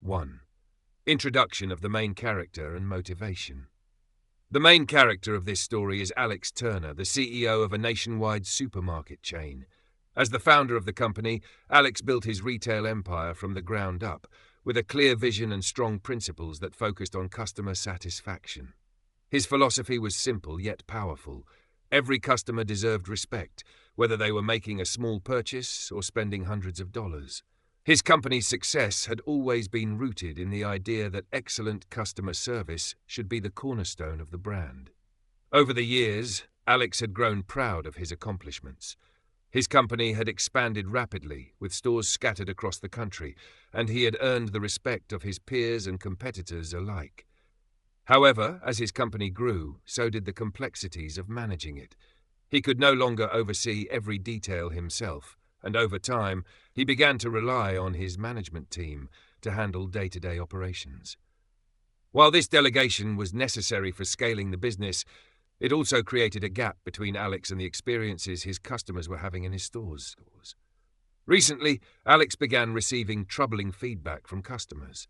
1. Introduction of the main character and motivation. The main character of this story is Alex Turner, the CEO of a nationwide supermarket chain. As the founder of the company, Alex built his retail empire from the ground up, with a clear vision and strong principles that focused on customer satisfaction. His philosophy was simple yet powerful. Every customer deserved respect, whether they were making a small purchase or spending hundreds of dollars. His company's success had always been rooted in the idea that excellent customer service should be the cornerstone of the brand. Over the years, Alex had grown proud of his accomplishments. His company had expanded rapidly, with stores scattered across the country, and he had earned the respect of his peers and competitors alike. However, as his company grew, so did the complexities of managing it. He could no longer oversee every detail himself, and over time, he began to rely on his management team to handle day-to-day operations. While this delegation was necessary for scaling the business, it also created a gap between Alex and the experiences his customers were having in his stores. Recently, Alex began receiving troubling feedback from customers.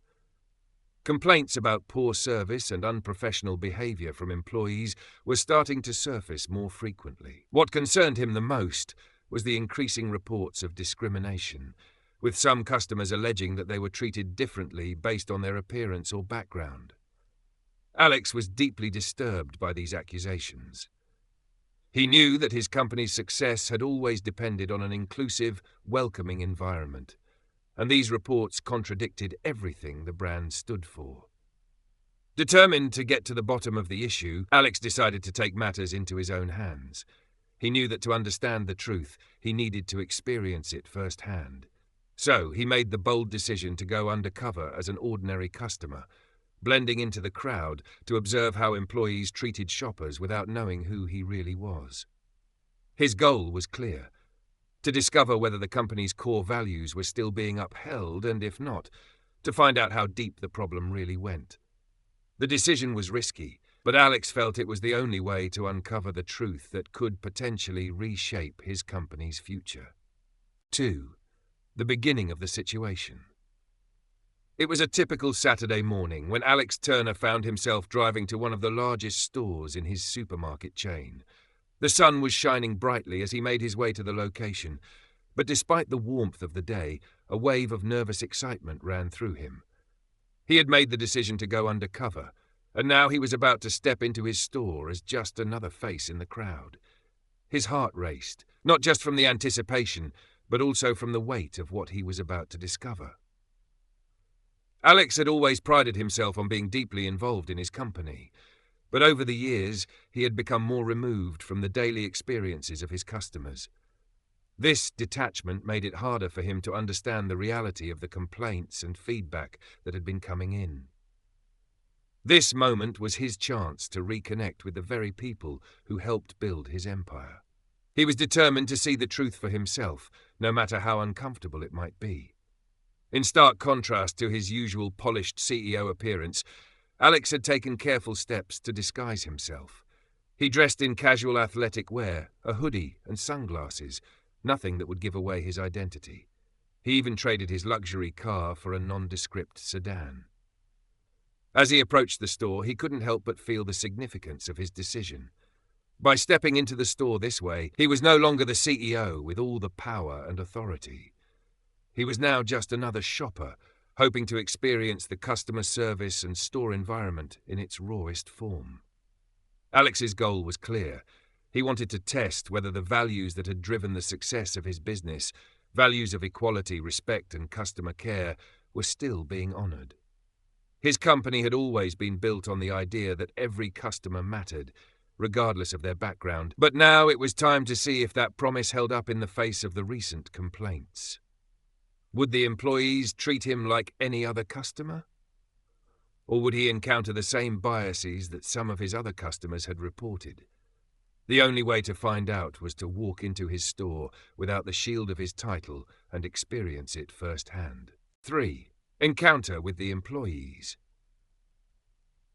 Complaints about poor service and unprofessional behavior from employees were starting to surface more frequently. What concerned him the most was the increasing reports of discrimination, with some customers alleging that they were treated differently based on their appearance or background. Alex was deeply disturbed by these accusations. He knew that his company's success had always depended on an inclusive, welcoming environment, and these reports contradicted everything the brand stood for. Determined to get to the bottom of the issue, Alex decided to take matters into his own hands. He knew that to understand the truth, he needed to experience it firsthand. So he made the bold decision to go undercover as an ordinary customer, blending into the crowd to observe how employees treated shoppers without knowing who he really was. His goal was clear: to discover whether the company's core values were still being upheld, and if not, to find out how deep the problem really went. The decision was risky, but Alex felt it was the only way to uncover the truth that could potentially reshape his company's future. 2. The beginning of the situation. It was a typical Saturday morning when Alex Turner found himself driving to one of the largest stores in his supermarket chain. The sun was shining brightly as he made his way to the location, but despite the warmth of the day, a wave of nervous excitement ran through him. He had made the decision to go undercover, and now he was about to step into his store as just another face in the crowd. His heart raced, not just from the anticipation, but also from the weight of what he was about to discover. Alex had always prided himself on being deeply involved in his company, but over the years he had become more removed from the daily experiences of his customers. This detachment made it harder for him to understand the reality of the complaints and feedback that had been coming in. This moment was his chance to reconnect with the very people who helped build his empire. He was determined to see the truth for himself, no matter how uncomfortable it might be. In stark contrast to his usual polished CEO appearance, Alex had taken careful steps to disguise himself. He dressed in casual athletic wear, a hoodie and sunglasses, nothing that would give away his identity. He even traded his luxury car for a nondescript sedan. As he approached the store, he couldn't help but feel the significance of his decision. By stepping into the store this way, he was no longer the CEO with all the power and authority. He was now just another shopper, hoping to experience the customer service and store environment in its rawest form. Alex's goal was clear. He wanted to test whether the values that had driven the success of his business, values of equality, respect, and customer care, were still being honored. His company had always been built on the idea that every customer mattered, regardless of their background, but now it was time to see if that promise held up in the face of the recent complaints. Would the employees treat him like any other customer? Or would he encounter the same biases that some of his other customers had reported? The only way to find out was to walk into his store without the shield of his title and experience it firsthand. 3. Encounter with the employees.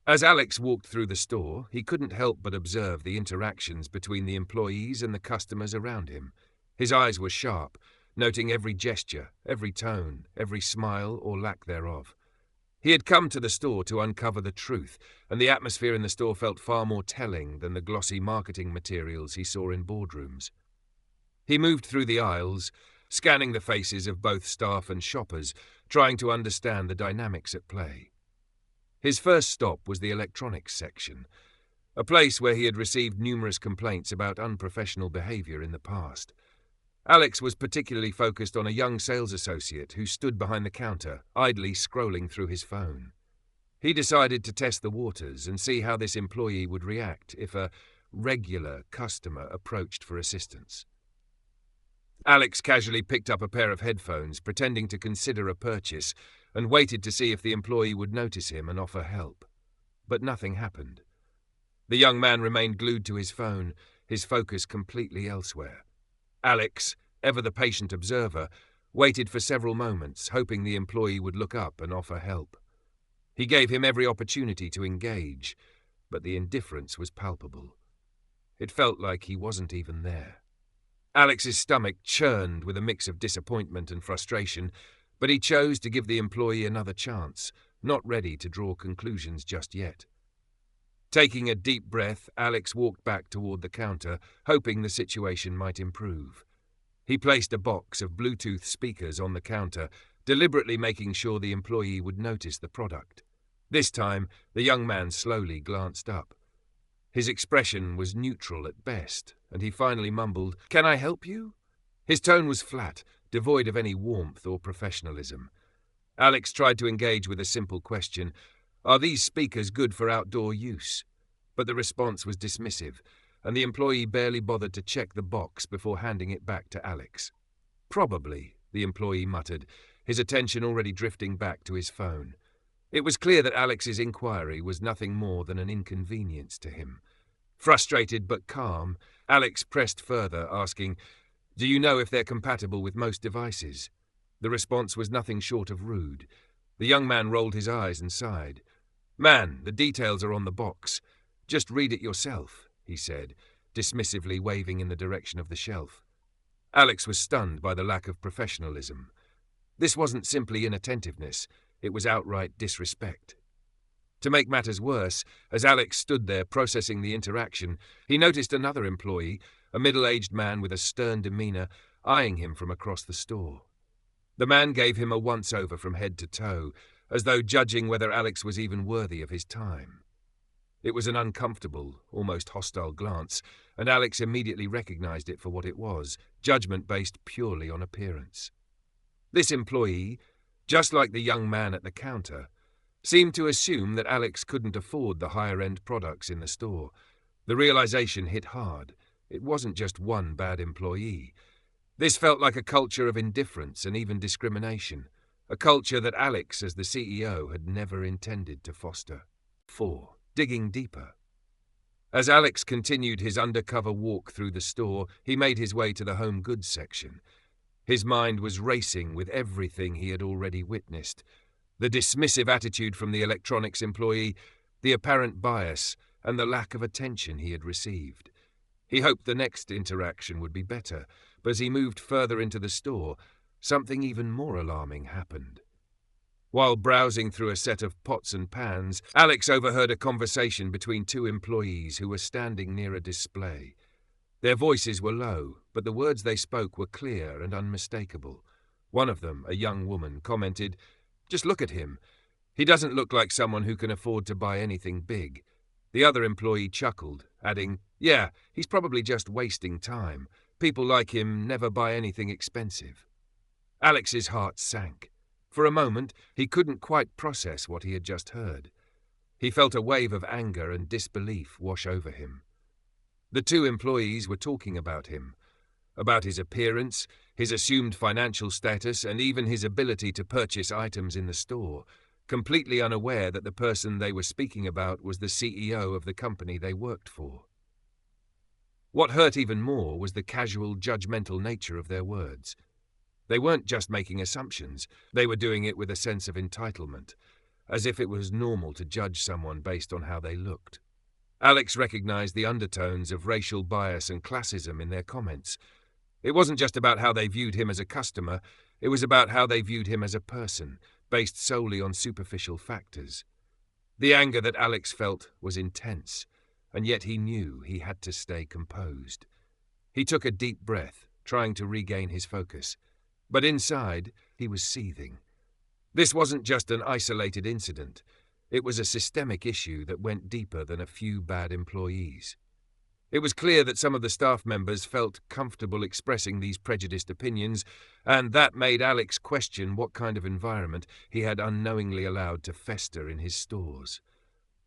As Alex walked through the store, he couldn't help but observe the interactions between the employees and the customers around him. His eyes were sharp, noting every gesture, every tone, every smile or lack thereof. He had come to the store to uncover the truth, and the atmosphere in the store felt far more telling than the glossy marketing materials he saw in boardrooms. He moved through the aisles, scanning the faces of both staff and shoppers, trying to understand the dynamics at play. His first stop was the electronics section, a place where he had received numerous complaints about unprofessional behavior in the past. Alex was particularly focused on a young sales associate who stood behind the counter, idly scrolling through his phone. He decided to test the waters and see how this employee would react if a regular customer approached for assistance. Alex casually picked up a pair of headphones, pretending to consider a purchase, and waited to see if the employee would notice him and offer help. But nothing happened. The young man remained glued to his phone, his focus completely elsewhere. Alex, ever the patient observer, waited for several moments, hoping the employee would look up and offer help. He gave him every opportunity to engage, but the indifference was palpable. It felt like he wasn't even there. Alex's stomach churned with a mix of disappointment and frustration, but he chose to give the employee another chance, not ready to draw conclusions just yet. Taking a deep breath, Alex walked back toward the counter, hoping the situation might improve. He placed a box of Bluetooth speakers on the counter, deliberately making sure the employee would notice the product. This time, the young man slowly glanced up. His expression was neutral at best, and he finally mumbled, "Can I help you?" His tone was flat, devoid of any warmth or professionalism. Alex tried to engage with a simple question: "Are these speakers good for outdoor use?" But the response was dismissive, and the employee barely bothered to check the box before handing it back to Alex. "Probably," the employee muttered, his attention already drifting back to his phone. It was clear that Alex's inquiry was nothing more than an inconvenience to him. Frustrated but calm, Alex pressed further, asking, "Do you know if they're compatible with most devices?" The response was nothing short of rude. The young man rolled his eyes and sighed. "Man, the details are on the box. Just read it yourself," he said, dismissively waving in the direction of the shelf. Alex was stunned by the lack of professionalism. This wasn't simply inattentiveness, it was outright disrespect. To make matters worse, as Alex stood there processing the interaction, he noticed another employee, a middle-aged man with a stern demeanor, eyeing him from across the store. The man gave him a once-over from head to toe, as though judging whether Alex was even worthy of his time. It was an uncomfortable, almost hostile glance, and Alex immediately recognized it for what it was, judgment based purely on appearance. This employee, just like the young man at the counter, seemed to assume that Alex couldn't afford the higher-end products in the store. The realization hit hard. It wasn't just one bad employee. This felt like a culture of indifference and even discrimination, a culture that Alex, as the CEO, had never intended to foster. 4. Digging deeper. As Alex continued his undercover walk through the store, he made his way to the home goods section. His mind was racing with everything he had already witnessed: the dismissive attitude from the electronics employee, the apparent bias, and the lack of attention he had received. He hoped the next interaction would be better, but as he moved further into the store, something even more alarming happened. While browsing through a set of pots and pans, Alex overheard a conversation between two employees who were standing near a display. Their voices were low, but the words they spoke were clear and unmistakable. One of them, a young woman, commented, "Just look at him. He doesn't look like someone who can afford to buy anything big." The other employee chuckled, adding, "Yeah, he's probably just wasting time. People like him never buy anything expensive." Alex's heart sank. For a moment, he couldn't quite process what he had just heard. He felt a wave of anger and disbelief wash over him. The two employees were talking about him, about his appearance, his assumed financial status, and even his ability to purchase items in the store, completely unaware that the person they were speaking about was the CEO of the company they worked for. What hurt even more was the casual, judgmental nature of their words. They weren't just making assumptions, they were doing it with a sense of entitlement, as if it was normal to judge someone based on how they looked. Alex recognized the undertones of racial bias and classism in their comments. It wasn't just about how they viewed him as a customer, it was about how they viewed him as a person, based solely on superficial factors. The anger that Alex felt was intense, and yet he knew he had to stay composed. He took a deep breath, trying to regain his focus. But inside, he was seething. This wasn't just an isolated incident. It was a systemic issue that went deeper than a few bad employees. It was clear that some of the staff members felt comfortable expressing these prejudiced opinions, and that made Alex question what kind of environment he had unknowingly allowed to fester in his stores.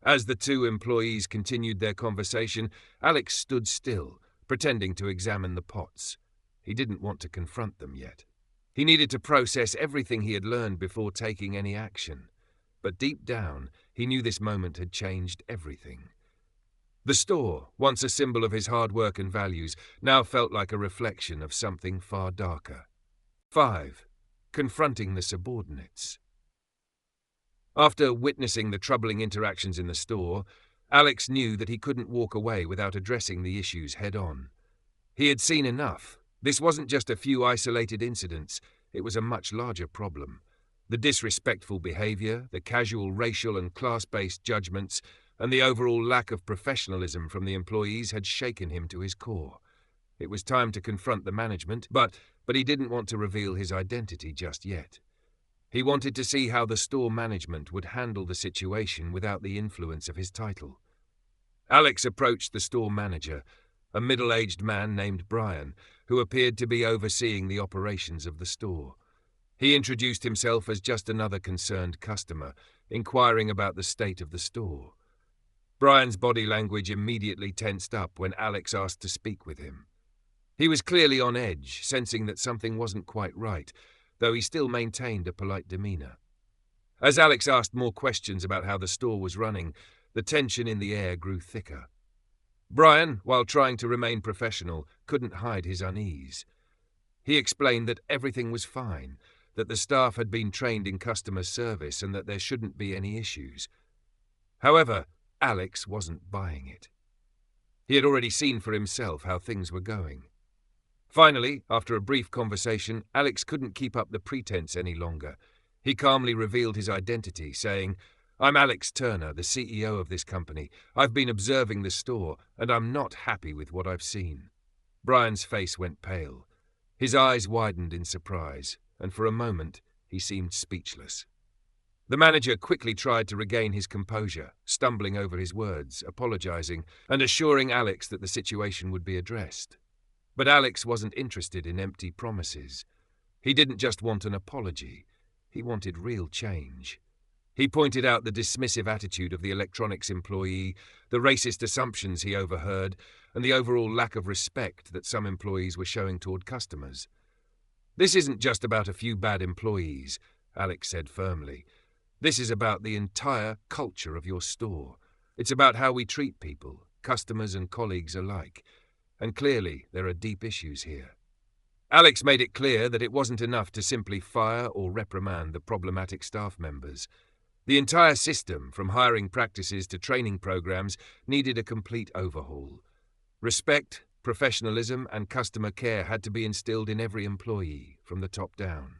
As the two employees continued their conversation, Alex stood still, pretending to examine the pots. He didn't want to confront them yet. He needed to process everything he had learned before taking any action. But deep down, he knew this moment had changed everything. The store, once a symbol of his hard work and values, now felt like a reflection of something far darker. 5. Confronting the subordinates. After witnessing the troubling interactions in the store, Alex knew that he couldn't walk away without addressing the issues head-on. He had seen enough. This wasn't just a few isolated incidents, it was a much larger problem. The disrespectful behavior, the casual racial and class-based judgments, and the overall lack of professionalism from the employees had shaken him to his core. It was time to confront the management, but he didn't want to reveal his identity just yet. He wanted to see how the store management would handle the situation without the influence of his title. Alex approached the store manager, a middle-aged man named Brian, who appeared to be overseeing the operations of the store. He introduced himself as just another concerned customer, inquiring about the state of the store. Brian's body language immediately tensed up when Alex asked to speak with him. He was clearly on edge, sensing that something wasn't quite right, though he still maintained a polite demeanor. As Alex asked more questions about how the store was running, the tension in the air grew thicker. Brian, while trying to remain professional, couldn't hide his unease. He explained that everything was fine, that the staff had been trained in customer service and that there shouldn't be any issues. However, Alex wasn't buying it. He had already seen for himself how things were going. Finally, after a brief conversation, Alex couldn't keep up the pretense any longer. He calmly revealed his identity, saying, "I'm Alex Turner, the CEO of this company. I've been observing the store, and I'm not happy with what I've seen." Brian's face went pale. His eyes widened in surprise, and for a moment, he seemed speechless. The manager quickly tried to regain his composure, stumbling over his words, apologizing, and assuring Alex that the situation would be addressed. But Alex wasn't interested in empty promises. He didn't just want an apology. He wanted real change. He pointed out the dismissive attitude of the electronics employee, the racist assumptions he overheard, and the overall lack of respect that some employees were showing toward customers. "This isn't just about a few bad employees," Alex said firmly. "This is about the entire culture of your store. It's about how we treat people, customers and colleagues alike. And clearly, there are deep issues here." Alex made it clear that it wasn't enough to simply fire or reprimand the problematic staff members. The entire system, from hiring practices to training programs, needed a complete overhaul. Respect, professionalism, and customer care had to be instilled in every employee, from the top down.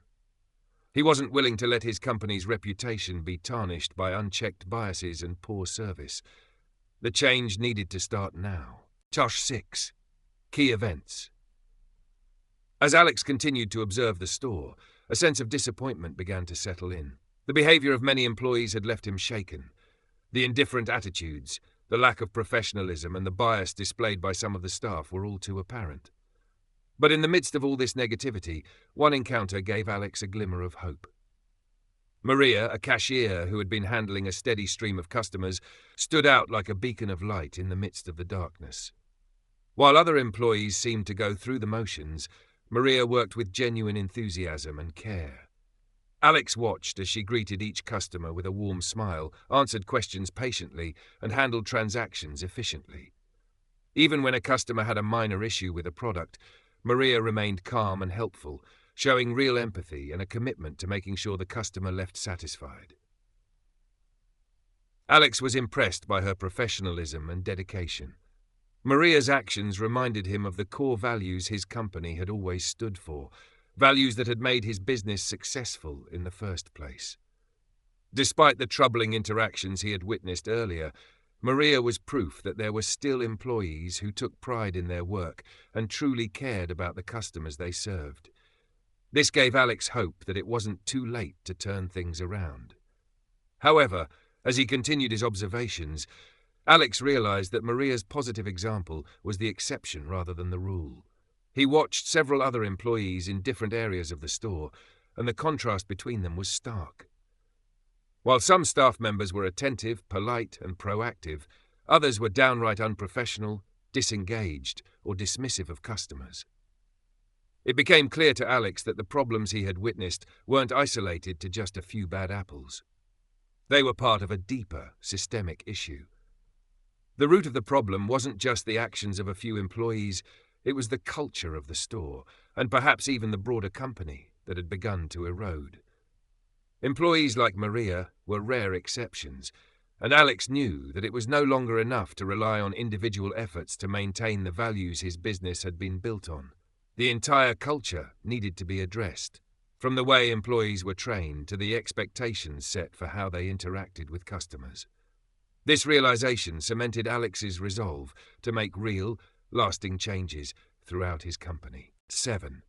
He wasn't willing to let his company's reputation be tarnished by unchecked biases and poor service. The change needed to start now. Tosh 6. Key events. As Alex continued to observe the store, a sense of disappointment began to settle in. The behavior of many employees had left him shaken. The indifferent attitudes, the lack of professionalism, and the bias displayed by some of the staff were all too apparent. But in the midst of all this negativity, one encounter gave Alex a glimmer of hope. Maria, a cashier who had been handling a steady stream of customers, stood out like a beacon of light in the midst of the darkness. While other employees seemed to go through the motions, Maria worked with genuine enthusiasm and care. Alex watched as she greeted each customer with a warm smile, answered questions patiently, and handled transactions efficiently. Even when a customer had a minor issue with a product, Maria remained calm and helpful, showing real empathy and a commitment to making sure the customer left satisfied. Alex was impressed by her professionalism and dedication. Maria's actions reminded him of the core values his company had always stood for, values that had made his business successful in the first place. Despite the troubling interactions he had witnessed earlier, Maria was proof that there were still employees who took pride in their work and truly cared about the customers they served. This gave Alex hope that it wasn't too late to turn things around. However, as he continued his observations, Alex realized that Maria's positive example was the exception rather than the rule. He watched several other employees in different areas of the store, and the contrast between them was stark. While some staff members were attentive, polite, and proactive, others were downright unprofessional, disengaged, or dismissive of customers. It became clear to Alex that the problems he had witnessed weren't isolated to just a few bad apples. They were part of a deeper, systemic issue. The root of the problem wasn't just the actions of a few employees, it was the culture of the store, and perhaps even the broader company, that had begun to erode. Employees like Maria were rare exceptions, and Alex knew that it was no longer enough to rely on individual efforts to maintain the values his business had been built on. The entire culture needed to be addressed, from the way employees were trained to the expectations set for how they interacted with customers. This realization cemented Alex's resolve to make real, lasting changes throughout his company. 7.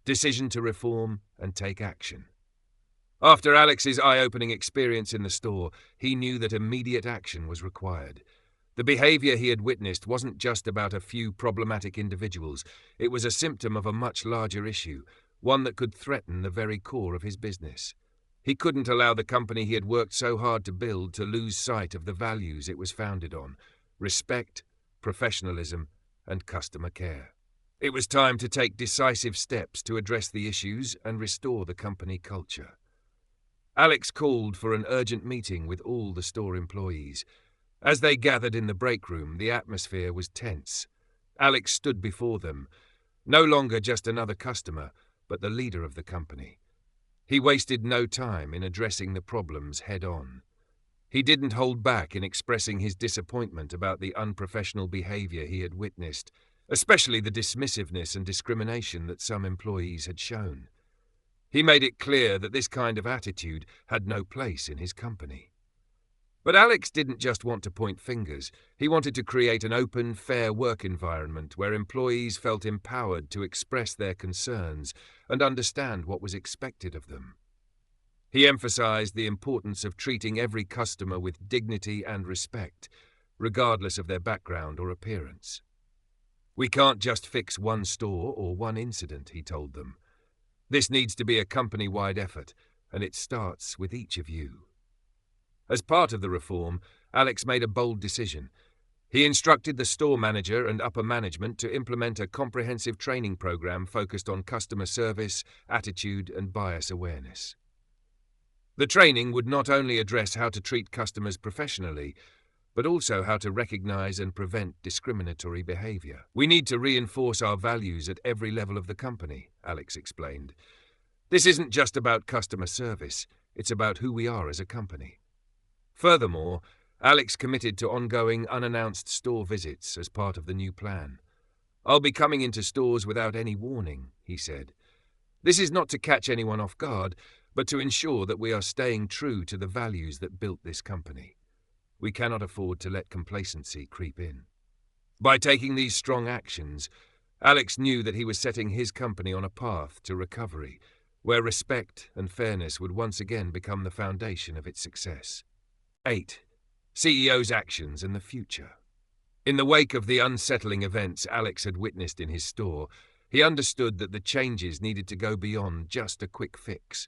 Decision to reform and take action. After Alex's eye-opening experience in the store, he knew that immediate action was required. The behavior he had witnessed wasn't just about a few problematic individuals. It was a symptom of a much larger issue, one that could threaten the very core of his business. He couldn't allow the company he had worked so hard to build to lose sight of the values it was founded on: respect, professionalism, and customer care. It was time to take decisive steps to address the issues and restore the company culture. Alex called for an urgent meeting with all the store employees. As they gathered in the break room, the atmosphere was tense. Alex stood before them, no longer just another customer, but the leader of the company. He wasted no time in addressing the problems head-on. He didn't hold back in expressing his disappointment about the unprofessional behavior he had witnessed, especially the dismissiveness and discrimination that some employees had shown. He made it clear that this kind of attitude had no place in his company. But Alex didn't just want to point fingers. He wanted to create an open, fair work environment where employees felt empowered to express their concerns and understand what was expected of them. He emphasized the importance of treating every customer with dignity and respect, regardless of their background or appearance. "We can't just fix one store or one incident," he told them. "This needs to be a company-wide effort, and it starts with each of you." As part of the reform, Alex made a bold decision. He instructed the store manager and upper management to implement a comprehensive training program focused on customer service, attitude, and bias awareness. The training would not only address how to treat customers professionally, but also how to recognize and prevent discriminatory behavior. "We need to reinforce our values at every level of the company," Alex explained. "This isn't just about customer service, it's about who we are as a company." Furthermore, Alex committed to ongoing unannounced store visits as part of the new plan. "I'll be coming into stores without any warning," he said. "This is not to catch anyone off guard, but to ensure that we are staying true to the values that built this company. We cannot afford to let complacency creep in." By taking these strong actions, Alex knew that he was setting his company on a path to recovery, where respect and fairness would once again become the foundation of its success. 8. CEO's actions and the future. In the wake of the unsettling events Alex had witnessed in his store, he understood that the changes needed to go beyond just a quick fix.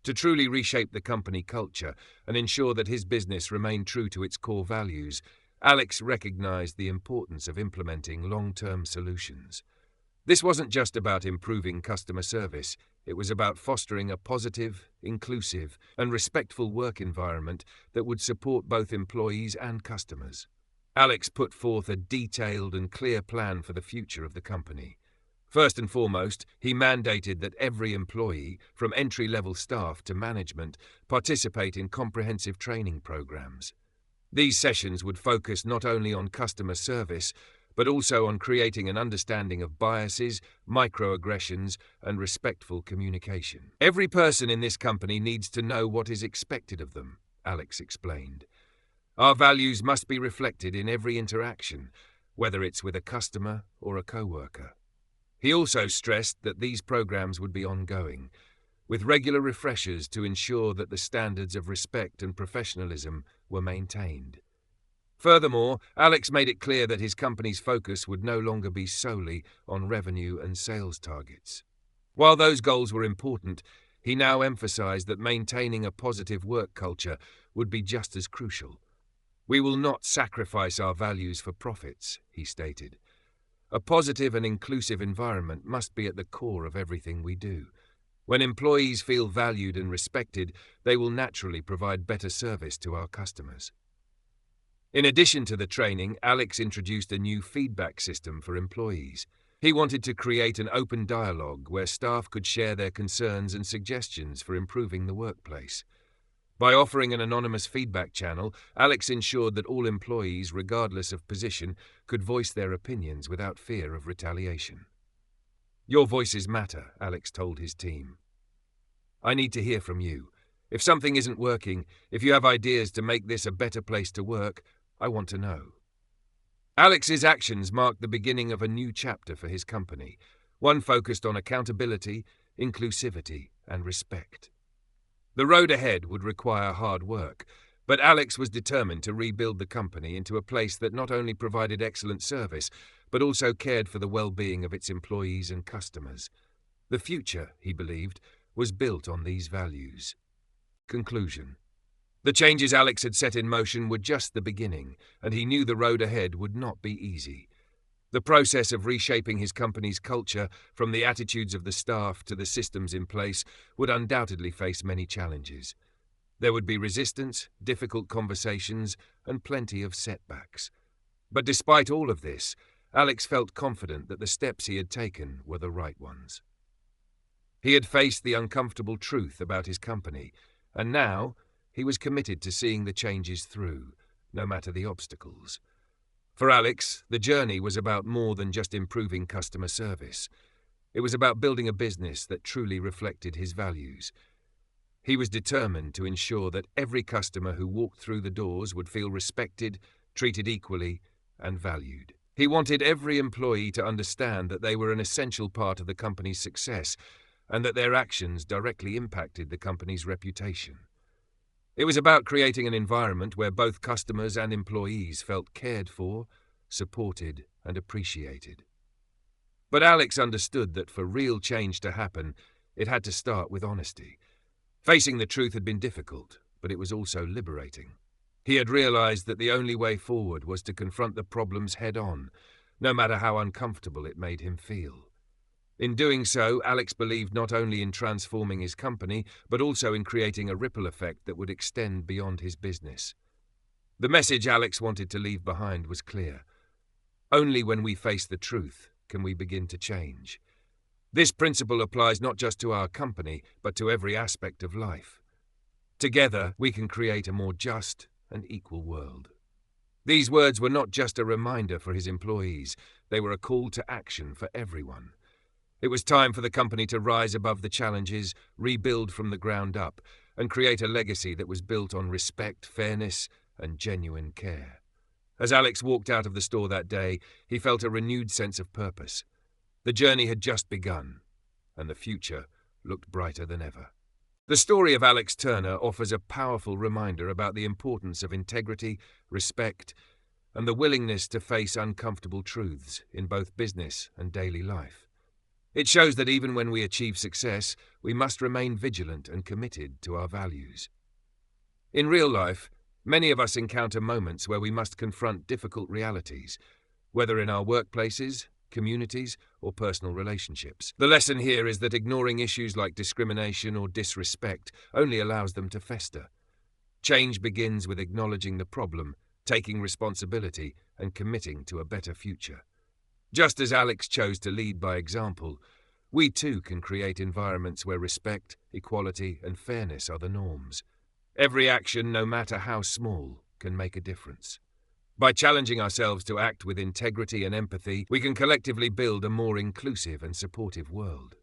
To truly reshape the company culture and ensure that his business remained true to its core values, Alex recognized the importance of implementing long-term solutions. This wasn't just about improving customer service, it was about fostering a positive, inclusive, and respectful work environment that would support both employees and customers. Alex put forth a detailed and clear plan for the future of the company. First and foremost, he mandated that every employee, from entry-level staff to management, participate in comprehensive training programs. These sessions would focus not only on customer service, but also on creating an understanding of biases, microaggressions, and respectful communication. "Every person in this company needs to know what is expected of them," Alex explained. Our values must be reflected in every interaction, whether it's with a customer or a co-worker. He also stressed that these programs would be ongoing, with regular refreshers to ensure that the standards of respect and professionalism were maintained. Furthermore, Alex made it clear that his company's focus would no longer be solely on revenue and sales targets. While those goals were important, he now emphasized that maintaining a positive work culture would be just as crucial. We will not sacrifice our values for profits, he stated. A positive and inclusive environment must be at the core of everything we do. When employees feel valued and respected, they will naturally provide better service to our customers. In addition to the training, Alex introduced a new feedback system for employees. He wanted to create an open dialogue where staff could share their concerns and suggestions for improving the workplace. By offering an anonymous feedback channel, Alex ensured that all employees, regardless of position, could voice their opinions without fear of retaliation. Your voices matter, Alex told his team. I need to hear from you. If something isn't working, if you have ideas to make this a better place to work, I want to know. Alex's actions marked the beginning of a new chapter for his company, one focused on accountability, inclusivity, and respect. The road ahead would require hard work, but Alex was determined to rebuild the company into a place that not only provided excellent service, but also cared for the well-being of its employees and customers. The future, he believed, was built on these values. Conclusion. The changes Alex had set in motion were just the beginning, and he knew the road ahead would not be easy. The process of reshaping his company's culture, from the attitudes of the staff to the systems in place, would undoubtedly face many challenges. There would be resistance, difficult conversations, and plenty of setbacks. But despite all of this, Alex felt confident that the steps he had taken were the right ones. He had faced the uncomfortable truth about his company, and now he was committed to seeing the changes through, no matter the obstacles. For Alex, the journey was about more than just improving customer service. It was about building a business that truly reflected his values. He was determined to ensure that every customer who walked through the doors would feel respected, treated equally, and valued. He wanted every employee to understand that they were an essential part of the company's success and that their actions directly impacted the company's reputation. It was about creating an environment where both customers and employees felt cared for, supported, and appreciated. But Alex understood that for real change to happen, it had to start with honesty. Facing the truth had been difficult, but it was also liberating. He had realized that the only way forward was to confront the problems head-on, no matter how uncomfortable it made him feel. In doing so, Alex believed not only in transforming his company, but also in creating a ripple effect that would extend beyond his business. The message Alex wanted to leave behind was clear. Only when we face the truth can we begin to change. This principle applies not just to our company, but to every aspect of life. Together, we can create a more just and equal world. These words were not just a reminder for his employees, they were a call to action for everyone. It was time for the company to rise above the challenges, rebuild from the ground up, and create a legacy that was built on respect, fairness, and genuine care. As Alex walked out of the store that day, he felt a renewed sense of purpose. The journey had just begun, and the future looked brighter than ever. The story of Alex Turner offers a powerful reminder about the importance of integrity, respect, and the willingness to face uncomfortable truths in both business and daily life. It shows that even when we achieve success, we must remain vigilant and committed to our values. In real life, many of us encounter moments where we must confront difficult realities, whether in our workplaces, communities, or personal relationships. The lesson here is that ignoring issues like discrimination or disrespect only allows them to fester. Change begins with acknowledging the problem, taking responsibility, and committing to a better future. Just as Alex chose to lead by example, we too can create environments where respect, equality, and fairness are the norms. Every action, no matter how small, can make a difference. By challenging ourselves to act with integrity and empathy, we can collectively build a more inclusive and supportive world.